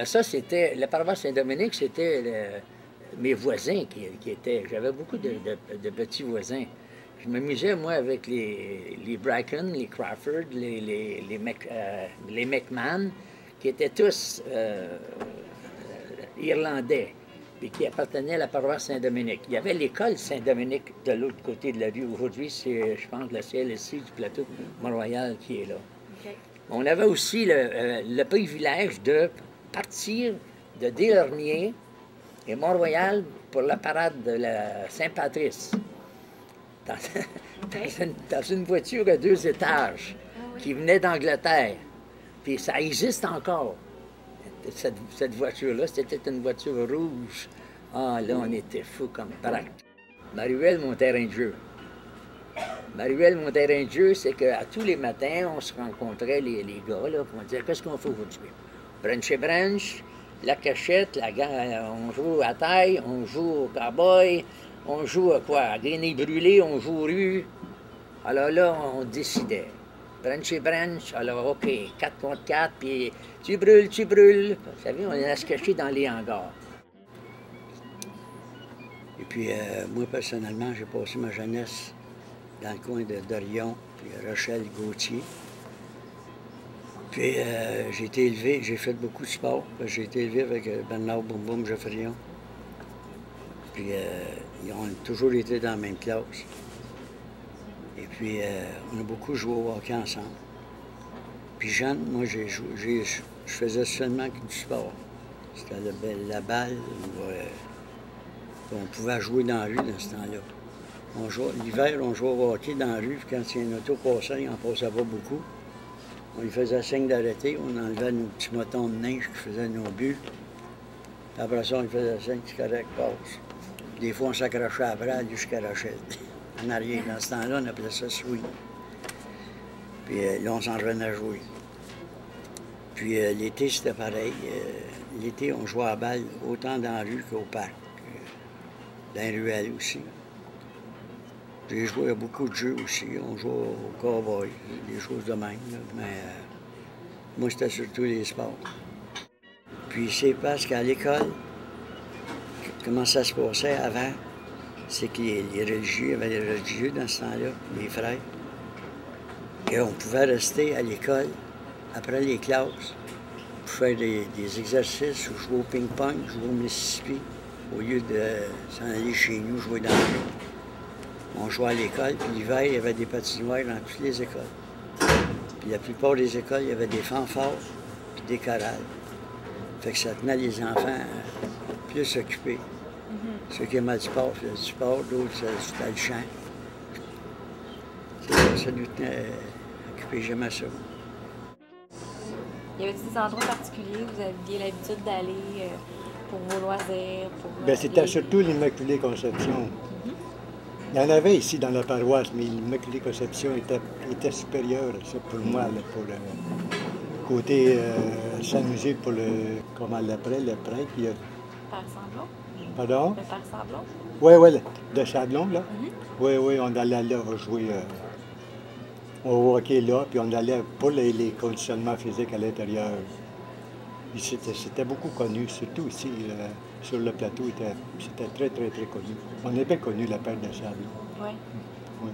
Ben ça, c'était... La paroisse Saint-Dominique, c'était mes voisins qui étaient... J'avais beaucoup de petits voisins. Je m'amusais, moi, avec les Bracken, les Crawford, les McMahon, qui étaient tous irlandais, et qui appartenaient à la paroisse Saint-Dominique. Il y avait l'école Saint-Dominique de l'autre côté de la rue. Aujourd'hui, c'est, je pense, la CLSC du plateau Mont-Royal qui est là. Okay. On avait aussi le privilège de partir de Delormier et Mont-Royal pour la parade de la Saint-Patrice. Dans une voiture à 2 étages qui venait d'Angleterre. Puis ça existe encore. Cette voiture-là, c'était une voiture rouge. Ah, là, on était fous comme braque. Maruel, mon terrain de jeu. Maruel, mon terrain de jeu, c'est qu'à tous les matins, on se rencontrait, les gars, là, puis on disait, qu'est-ce qu'on fait aujourd'hui? Branch et branch, la cachette, on joue à taille, on joue au cowboy, on joue à quoi? À Grenier brûlé, on joue aux rues. Alors là, on décidait. Branch et branch, alors OK, 4 contre 4, puis tu brûles, tu brûles. Vous savez, on allait se cacher dans les hangars. Et puis, moi, personnellement, j'ai passé ma jeunesse dans le coin de Dorion, puis Rochelle, Gauthier. Puis, j'ai été élevé, j'ai fait beaucoup de sport. J'ai été élevé avec Bernard Boum Boum Geoffrion. Puis, ils ont toujours été dans la même classe. Et puis, on a beaucoup joué au hockey ensemble. Puis jeune, moi, je faisais seulement du sport. C'était la balle, on pouvait jouer dans la rue dans ce temps-là. L'hiver, on jouait au hockey dans la rue, puis quand il y a une auto passait, il n'en passait pas beaucoup. On lui faisait signe d'arrêter, on enlevait nos petits motons de neige qui faisaient nos buts. Puis après ça, on lui faisait signe, c'est correct, passe. Des fois, on s'accrochait après, lui, je carachais. En arrière, dans ce temps-là, on appelait ça swing. Puis là, on s'en revenait à jouer. Puis l'été, c'était pareil. L'été, on jouait à la balle autant dans la rue qu'au parc. Dans les ruelles aussi. J'ai joué à beaucoup de jeux aussi. On jouait au cowboy, des choses de même. Là. Mais moi, c'était surtout les sports. Puis c'est parce qu'à l'école, comment ça se passait avant, c'est que les religieux, il y avait les religieux dans ce temps-là, les frères, qu'on pouvait rester à l'école après les classes pour faire des exercices ou jouer au ping-pong, jouer au Mississippi, au lieu de s'en aller chez nous, jouer dans la rue. On jouait à l'école, puis l'hiver, il y avait des patinoires dans toutes les écoles. Puis la plupart des écoles, il y avait des fanfares, puis des chorales. Fait que ça tenait les enfants plus occupés. Ceux qui aimaient le sport faisaient du sport, d'autres, c'était le chant. Ça nous tenait occupés, j'aimais ça. Y avait des endroits particuliers où vous aviez l'habitude d'aller pour vos loisirs? Bien, c'était surtout l'Immaculée Conception. Il y en avait ici dans la paroisse, mais l'Immaculée Conception était supérieure, ça, pour moi, là, pour le côté s'amuser pour comment on l'appelait, le prêtre. Père Sablon? Pardon? Le Père Sablon? Oui, de Sablon, là. Oui, on allait là jouer au hockey là, puis on allait pour les conditionnements physiques à l'intérieur. C'était beaucoup connu, surtout ici, sur le plateau, c'était très, très, très connu. On est bien connu, la paire de Sablon. Oui. Oui.